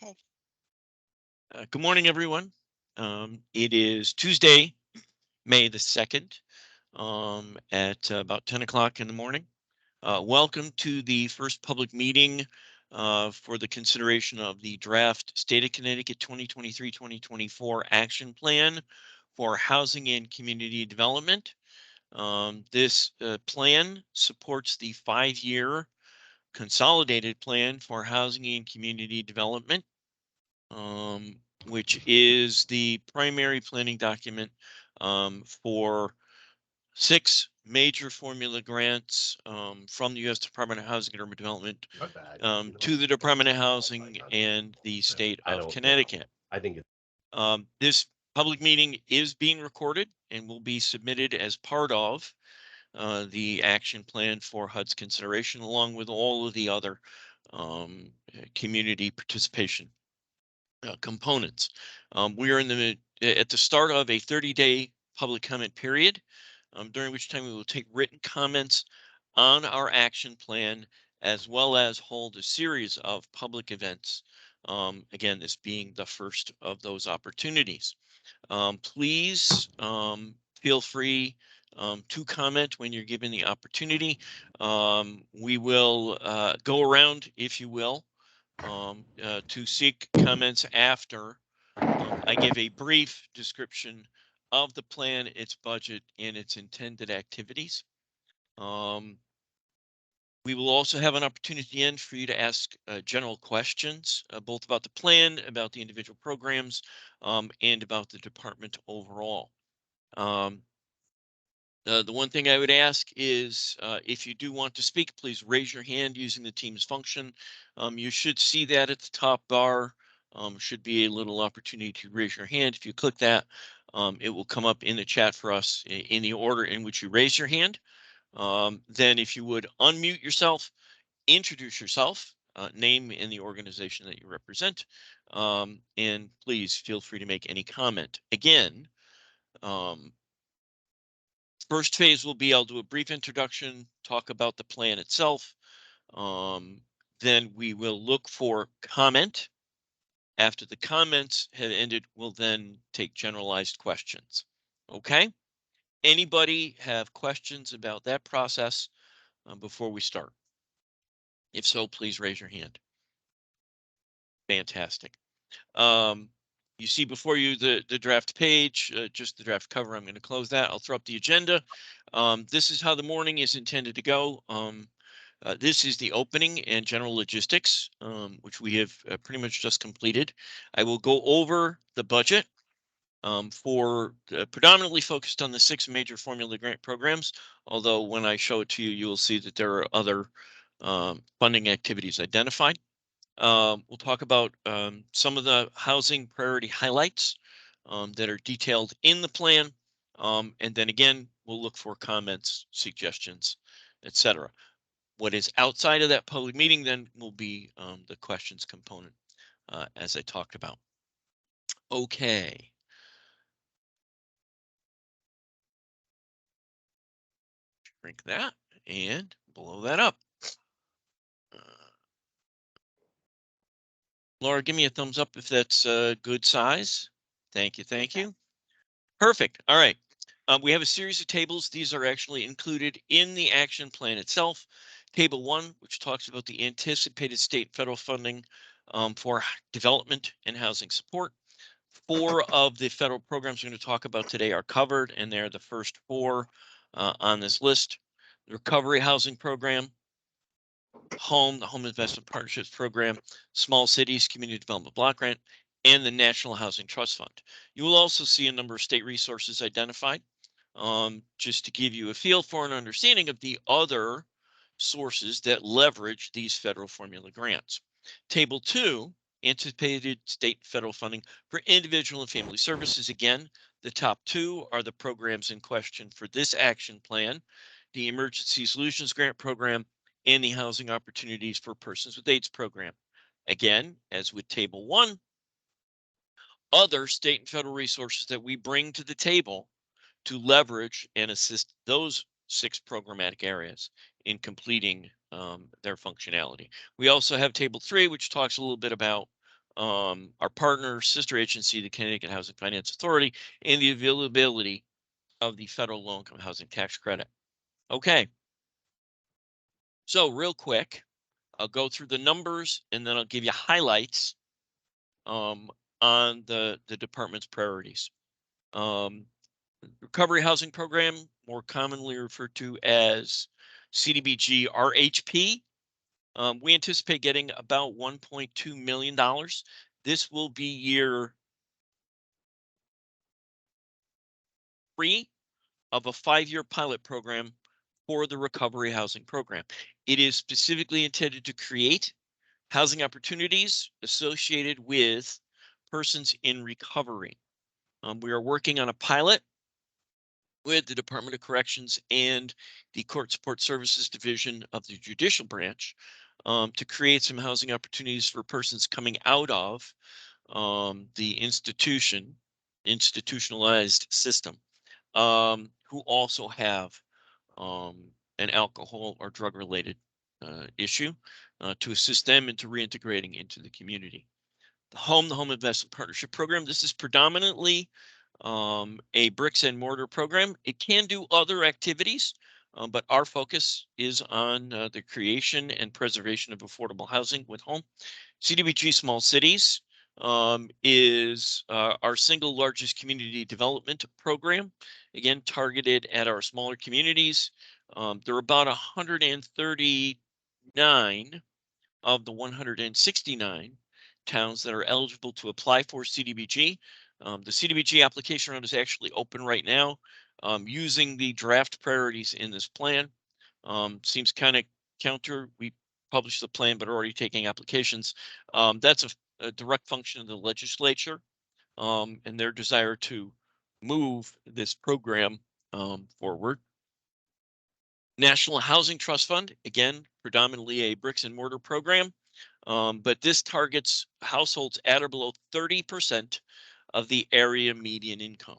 Okay. Good morning, everyone. It is Tuesday, May the 2nd, at about 10 o'clock in the morning. Welcome to the first public meeting for the consideration of the draft State of Connecticut 2023-2024 Action Plan for Housing and Community Development. This plan supports the 5-year consolidated plan for housing and community development, which is the primary planning document for 6 major formula grants from the U.S. Department of Housing and Urban Development to the Department of Housing and the state I of don't, Connecticut. I think it's This public meeting is being recorded and will be submitted as part of the action plan for HUD's consideration, along with all of the other community participation components. We are at the start of a 30-day public comment period, during which time we will take written comments on our action plan, as well as hold a series of public events. Again, this being the first of those opportunities. Please feel free to comment when you're given the opportunity. We will go around, if you will, to seek comments after I give a brief description of the plan, its budget, and its intended activities. We will also have an opportunity at the end for you to ask general questions, both about the plan, about the individual programs, and about the department overall. The one thing I would ask is if you do want to speak, please raise your hand using the Teams function. You should see that at the top bar. Should be a little opportunity to raise your hand. If you click that, it will come up in the chat for us in the order in which you raise your hand. Then if you would unmute yourself, introduce yourself, name and the organization that you represent, and please feel free to make any comment. Again, first phase will be I'll do a brief introduction, talk about the plan itself. Then we will look for comment. After the comments have ended, we'll then take generalized questions. Okay? Anybody have questions about that process before we start? If so, please raise your hand. Fantastic. You see before you the draft page, just the draft cover. I'm going to close that. I'll throw up the agenda. This is how the morning is intended to go. This is the opening and general logistics, which we have pretty much just completed. I will go over the budget for predominantly focused on the 6 major formula grant programs. Although when I show it to you, you will see that there are other funding activities identified. We'll talk about some of the housing priority highlights that are detailed in the plan. And then again, we'll look for comments, suggestions, etc. What is outside of that public meeting then will be the questions component, as I talked about. Okay. Shrink that and blow that up. Laura, give me a thumbs up if that's a good size. Thank you. Thank you. Perfect. All right. We have a series of tables. These are actually included in the action plan itself. Table 1, which talks about the anticipated state and federal funding for development and housing support. 4 of the federal programs we're going to talk about today are covered, and they're the first 4 on this list. The Recovery Housing Program, the Home Investment Partnerships Program, Small Cities Community Development Block Grant, and the National Housing Trust Fund. You will also see a number of state resources identified, just to give you a feel for an understanding of the other sources that leverage these federal formula grants. Table 2, anticipated state and federal funding for individual and family services. Again, the top 2 are the programs in question for this action plan: the Emergency Solutions Grant Program and the Housing Opportunities for Persons with AIDS program. Again, as with Table 1, other state and federal resources that we bring to the table to leverage and assist those 6 programmatic areas in completing their functionality. We also have Table 3, which talks a little bit about our partner sister agency, the Connecticut Housing Finance Authority, and the availability of the federal low-income housing tax credit. Okay. So real quick, I'll go through the numbers and then I'll give you highlights on the department's priorities. Recovery Housing Program, more commonly referred to as CDBG RHP. We anticipate getting about $1.2 million. This will be year 3 of a 5-year pilot program for the Recovery Housing Program. It is specifically intended to create housing opportunities associated with persons in recovery. We are working on a pilot with the Department of Corrections and the Court Support Services Division of the Judicial Branch to create some housing opportunities for persons coming out of the institutionalized system, who also have an alcohol or drug-related issue to assist them into reintegrating into the community. The Home Investment Partnership Program, this is predominantly a bricks and mortar program. It can do other activities, but our focus is on the creation and preservation of affordable housing with home. CDBG Small Cities is our single largest community development program, again, targeted at our smaller communities. There are about 139 of the 169 towns that are eligible to apply for CDBG. The CDBG application round is actually open right now, using the draft priorities in this plan. Seems kind of counter. We published the plan, but are already taking applications. That's a direct function of the legislature and their desire to move this program forward. National Housing Trust Fund, again, predominantly a bricks and mortar program, but this targets households at or below 30% of the area median income.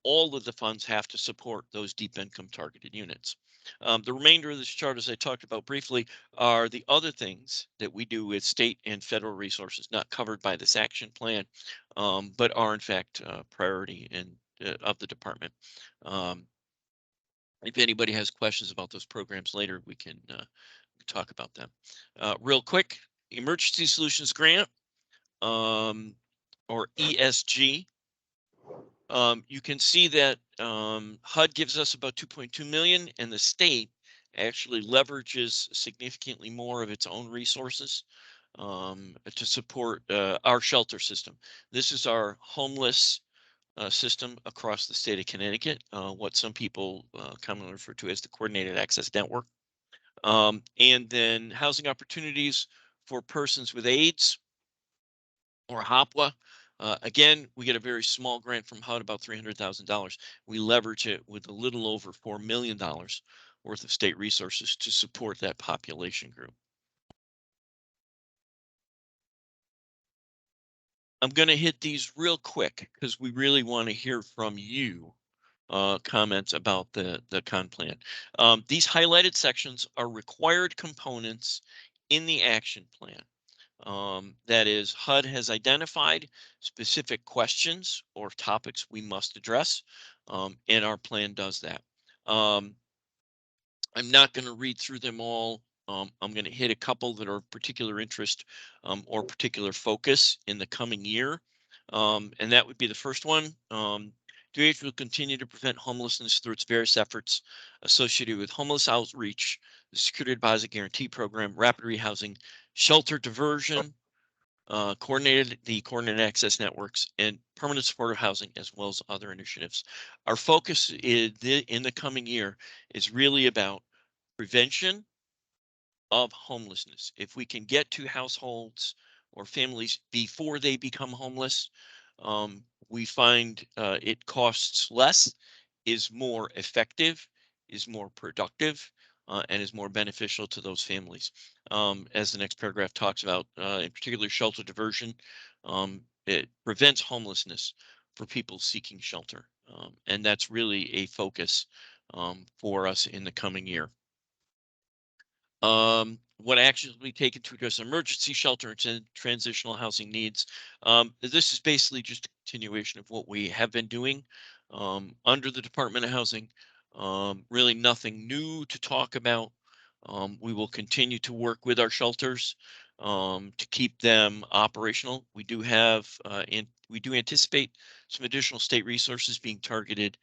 All of the funds have to support those deep income targeted units. The remainder of this chart, as I talked about briefly, are the other things that we do with state and federal resources not covered by this action plan, but are in fact priority of the department. If anybody has questions about those programs later, we can talk about them. Real quick, Emergency Solutions Grant, or ESG. You can see that HUD gives us about 2.2 million, and the state actually leverages significantly more of its own resources to support our shelter system. This is our homeless system across the state of Connecticut, what some people commonly refer to as the Coordinated Access Network. And then housing opportunities for persons with AIDS or HOPWA. Again, we get a very small grant from HUD, about $300,000. We leverage it with a little over $4 million worth of state resources to support that population group. I'm going to hit these real quick because we really want to hear from you. Comments about the con plan. These highlighted sections are required components in the action plan. That is, HUD has identified specific questions or topics we must address, and our plan does that. I'm not going to read through them all. I'm going to hit a couple that are of particular interest or particular focus in the coming year. And that would be the first one. DOH will continue to prevent homelessness through its various efforts associated with homeless outreach, the Security Deposit Guarantee Program, rapid rehousing, shelter diversion, coordinated access networks, and permanent supportive housing, as well as other initiatives. Our focus in the coming year is really about prevention of homelessness. If we can get to households or families before they become homeless, we find it costs less, is more effective, is more productive, and is more beneficial to those families. As the next paragraph talks about, in particular, shelter diversion, it prevents homelessness for people seeking shelter. And that's really a focus for us in the coming year. What actions will be taken to address emergency shelter and transitional housing needs? This is basically just a continuation of what we have been doing under the Department of Housing. Really nothing new to talk about. We will continue to work with our shelters to keep them operational. We do have and we do anticipate some additional state resources being targeted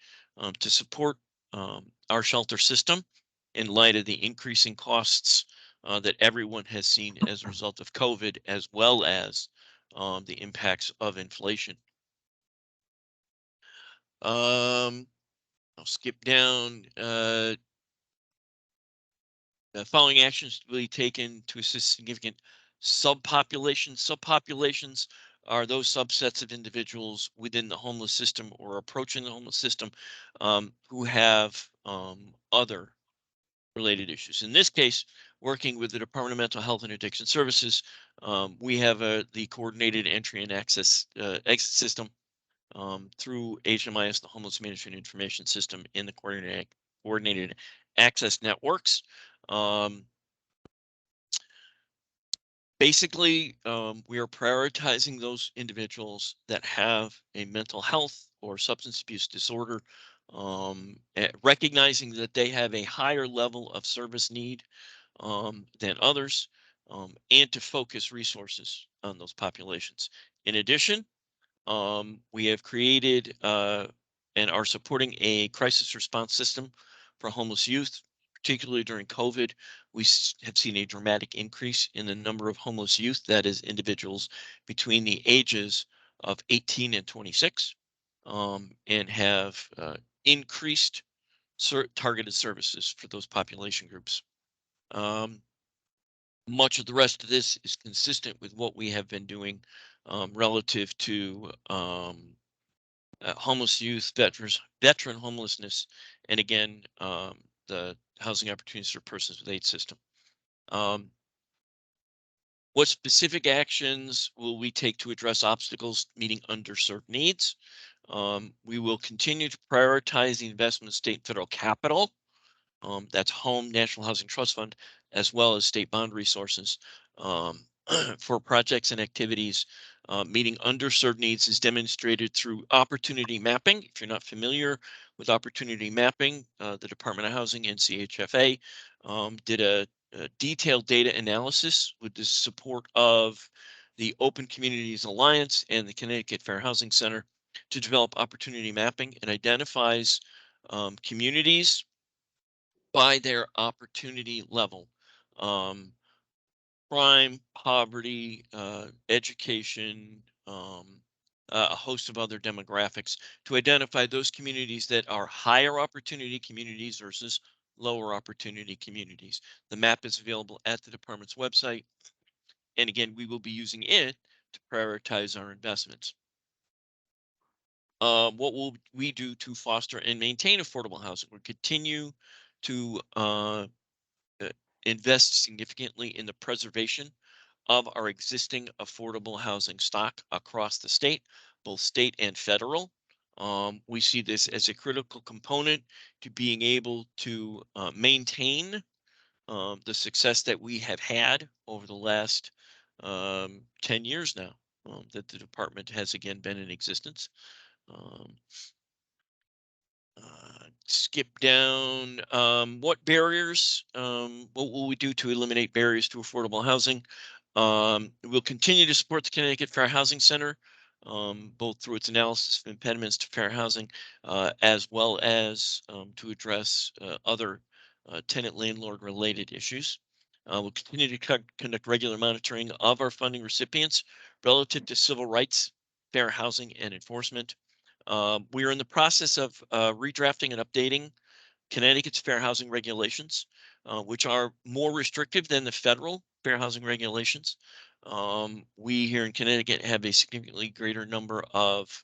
to support our shelter system in light of the increasing costs that everyone has seen as a result of COVID, as well as the impacts of inflation. I'll skip down. The following actions will be taken to assist significant subpopulations. Subpopulations are those subsets of individuals within the homeless system or approaching the homeless system who have other related issues. In this case, working with the Department of Mental Health and Addiction Services, we have the coordinated entry and access exit system through HMIS, the Homeless Management Information System, in the coordinated access networks. Basically, we are prioritizing those individuals that have a mental health or substance abuse disorder, recognizing that they have a higher level of service need than others, and to focus resources on those populations. In addition, we have created and are supporting a crisis response system for homeless youth, particularly during COVID. We have seen a dramatic increase in the number of homeless youth, that is, individuals between the ages of 18 and 26, and have increased targeted services for those population groups. Much of the rest of this is consistent with what we have been doing relative to homeless youth, veteran homelessness, and again, the housing opportunities for persons with AIDS system. What specific actions will we take to address obstacles meeting underserved needs? We will continue to prioritize the investment of state and federal capital. That's Home National Housing Trust Fund, as well as state bond resources for projects and activities meeting underserved needs is demonstrated through opportunity mapping. If you're not familiar with opportunity mapping, the Department of Housing and CHFA did a detailed data analysis with the support of the Open Communities Alliance and the Connecticut Fair Housing Center to develop opportunity mapping. It identifies communities by their opportunity level. Crime, poverty, education, a host of other demographics to identify those communities that are higher opportunity communities versus lower opportunity communities. The map is available at the department's website. And again, we will be using it to prioritize our investments. What will we do to foster and maintain affordable housing? We'll continue to invest significantly in the preservation of our existing affordable housing stock across the state, both state and federal. We see this as a critical component to being able to maintain the success that we have had over the last 10 years now that the department has again been in existence. Skip down. What barriers? What will we do to eliminate barriers to affordable housing? We'll continue to support the Connecticut Fair Housing Center, both through its analysis of impediments to fair housing, as well as to address other tenant landlord related issues. We'll continue to conduct regular monitoring of our funding recipients relative to civil rights, fair housing, and enforcement. We are in the process of redrafting and updating Connecticut's fair housing regulations, which are more restrictive than the federal fair housing regulations. We here in Connecticut have a significantly greater number of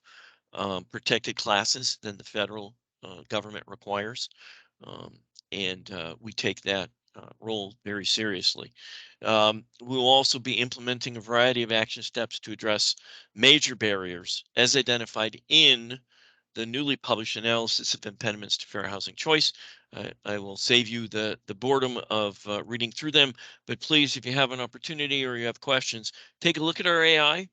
protected classes than the federal government requires. And we take that role very seriously. We'll also be implementing a variety of action steps to address major barriers as identified in the newly published analysis of impediments to fair housing choice, I will save you the boredom of reading through them, but please, if you have an opportunity or you have questions, take a look at our AI.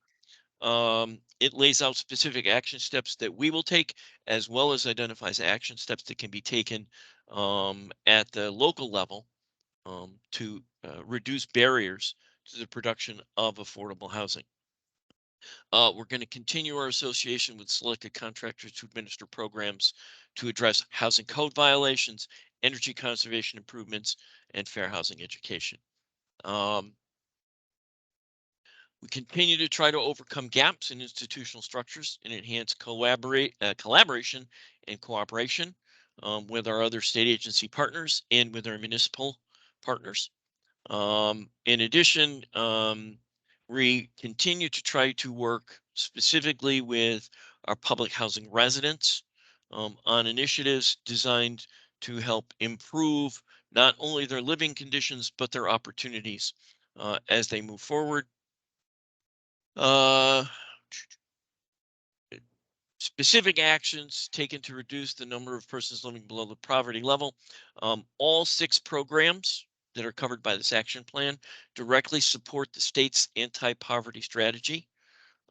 It lays out specific action steps that we will take, as well as identifies action steps that can be taken at the local level to reduce barriers to the production of affordable housing. We're going to continue our association with selected contractors to administer programs to address housing code violations, energy conservation improvements, and fair housing education. We continue to try to overcome gaps in institutional structures and enhance collaboration and cooperation with our other state agency partners and with our municipal partners. In addition, we continue to try to work specifically with our public housing residents on initiatives designed to help improve not only their living conditions, but their opportunities as they move forward. Uh, Specific actions taken to reduce the number of persons living below the poverty level. All 6 programs that are covered by this action plan directly support the state's anti-poverty strategy.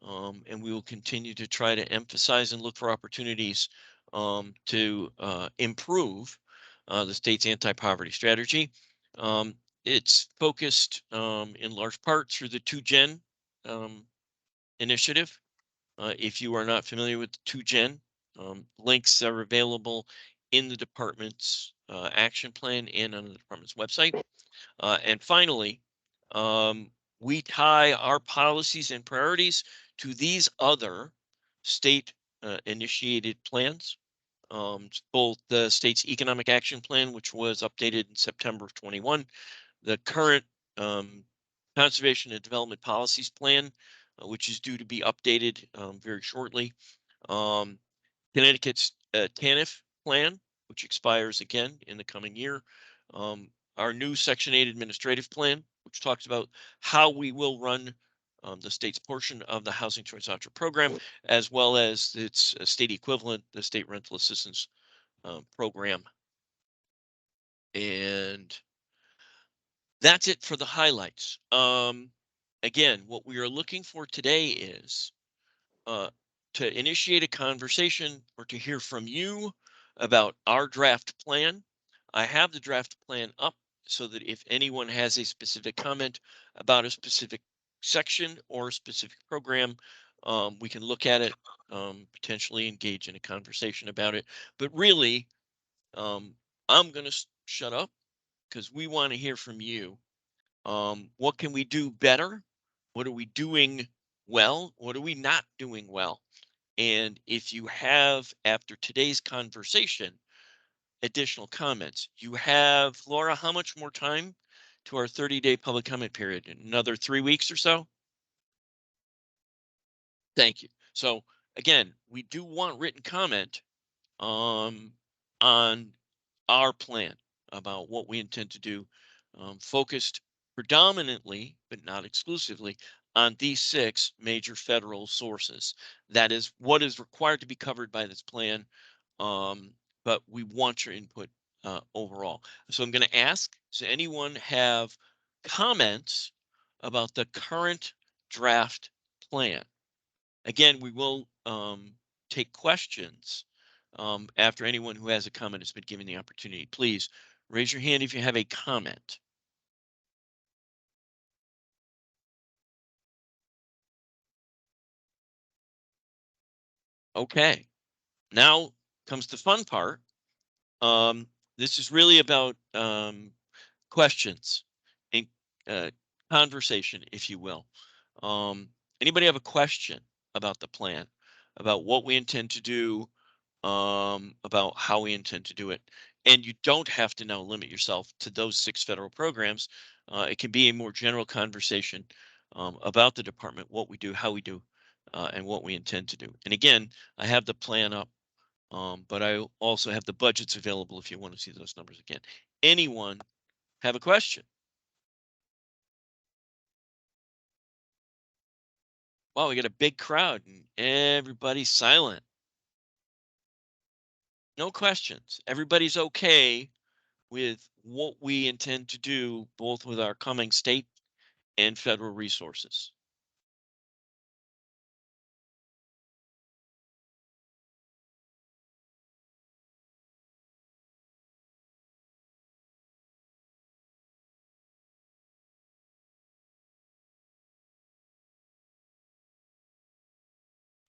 And we will continue to try to emphasize and look for opportunities to improve the state's anti-poverty strategy. It's focused in large part through the 2Gen initiative. If you are not familiar with 2Gen, links are available in the department's action plan and on the department's website. And finally, we tie our policies and priorities to these other state initiated plans. Both the state's economic action plan, which was updated in September of 21, the current conservation and development policies plan, which is due to be updated very shortly. Connecticut's TANF plan, which expires again in the coming year. Our new Section 8 administrative plan, which talks about how we will run the state's portion of the Housing Choice Voucher program, as well as its state equivalent, the state rental assistance program. And that's it for the highlights. Again, what we are looking for today is to initiate a conversation or to hear from you about our draft plan. I have the draft plan up so that if anyone has a specific comment about a specific section or a specific program, we can look at it, potentially engage in a conversation about it. But really, I'm going to shut up because we want to hear from you. What can we do better? What are we doing well? What are we not doing well? And if you have, after today's conversation, additional comments, you have, Laura, how much more time to our 30-day public comment period? Another 3 weeks or so? Thank you. So again, we do want written comment on our plan about what we intend to do, focused predominantly, but not exclusively, on these 6 major federal sources. That is what is required to be covered by this plan, but we want your input overall. So I'm going to ask, does anyone have comments about the current draft plan? Again, we will take questions after anyone who has a comment has been given the opportunity. Please raise your hand if you have a comment. Okay, now comes the fun part. This is really about questions and conversation, if you will. Anybody have a question about the plan, about what we intend to do, about how we intend to do it? And you don't have to now limit yourself to those 6 federal programs. It can be a more general conversation about the department, what we do, how we do, and what we intend to do. And again, I have the plan up, but I also have the budgets available if you want to see those numbers again. Anyone have a question? Wow, we got a big crowd and everybody's silent. No questions. Everybody's okay with what we intend to do, both with our coming state and federal resources.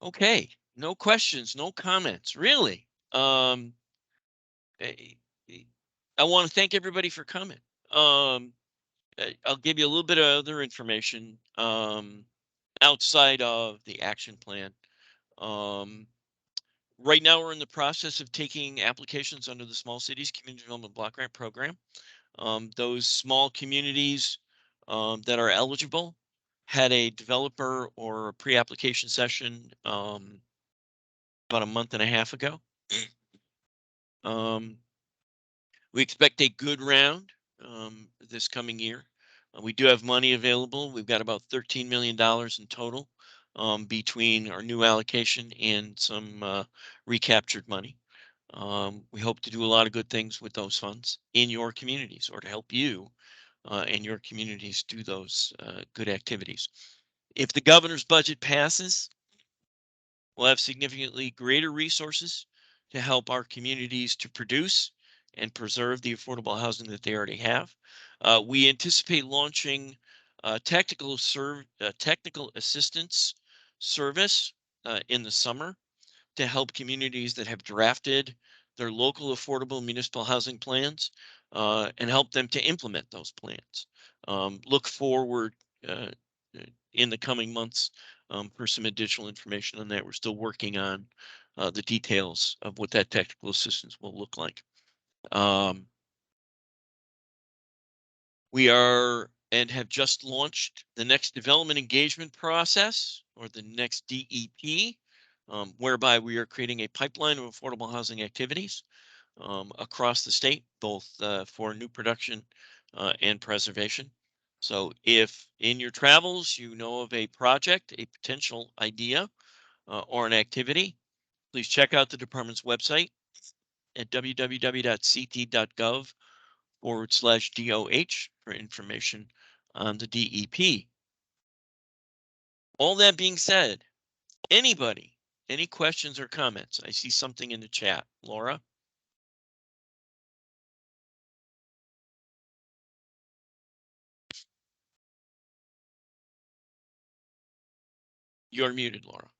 Okay, no questions, no comments, really. I, I want to thank everybody for coming. I'll give you a little bit of other information outside of the action plan. Right now, we're in the process of taking applications under the Small Cities Community Development Block Grant Program. Those small communities that are eligible had a developer or a pre-application session about a month and a half ago. Um, we expect a good round this coming year. We do have money available. We've got about $13 million in total between our new allocation and some recaptured money. We hope to do a lot of good things with those funds in your communities, or to help you and your communities do those good activities. If the governor's budget passes, we'll have significantly greater resources to help our communities to produce and preserve the affordable housing that they already have. We anticipate launching technical assistance service in the summer to help communities that have drafted their local affordable municipal housing plans and help them to implement those plans. Look forward uh, in the coming months for some additional information on that. We're still working on the details of what that technical assistance will look like. We are and have just launched the next development engagement process, or the next DEP, whereby we are creating a pipeline of affordable housing activities across the state, both for new production and preservation. So if in your travels you know of a project, a potential idea, or an activity, please check out the department's website at www.ct.gov/DOH for information on the DEP. All that being said, anybody, any questions or comments? I see something in the chat. Laura? You're muted, Laura.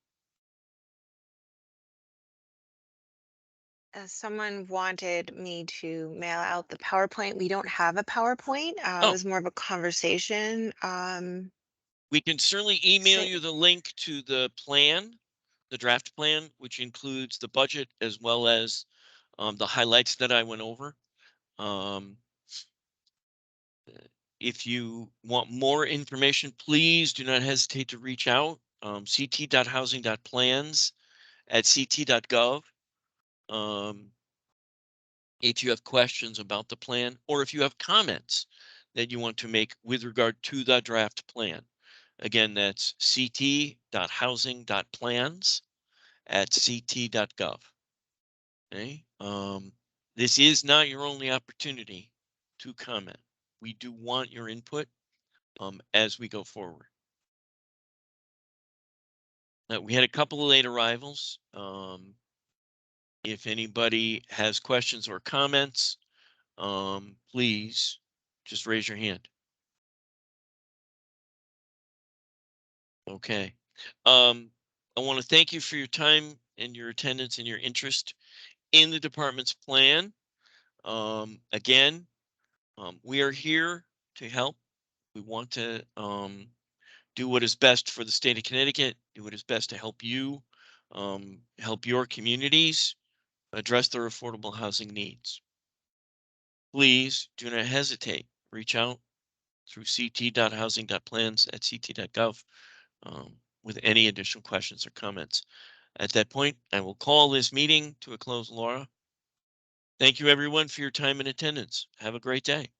Someone wanted me to mail out the PowerPoint. We don't have a PowerPoint. It Oh, was more of a conversation. we can certainly email So, you the link to the plan, the draft plan, which includes the budget as well as the highlights that I went over. If you want more information, please do not hesitate to reach out. ct.housing.plans@ct.gov. If you have questions about the plan, or if you have comments that you want to make with regard to the draft plan. Again, that's ct.housing.plans@ct.gov. Okay. This is not your only opportunity to comment. We do want your input as we go forward. We had a couple of late arrivals. If anybody has questions or comments, please just raise your hand. Okay. I want to thank you for your time and your attendance and your interest in the department's plan. Again, we are here to help. We want to do what is best for the state of Connecticut, do what is best to help you, help your communities address their affordable housing needs. Please do not hesitate. Reach out through ct.housing.plans@ct.gov with any additional questions or comments. At that point, I will call this meeting to a close. Laura, thank you everyone for your time and attendance. Have a great day.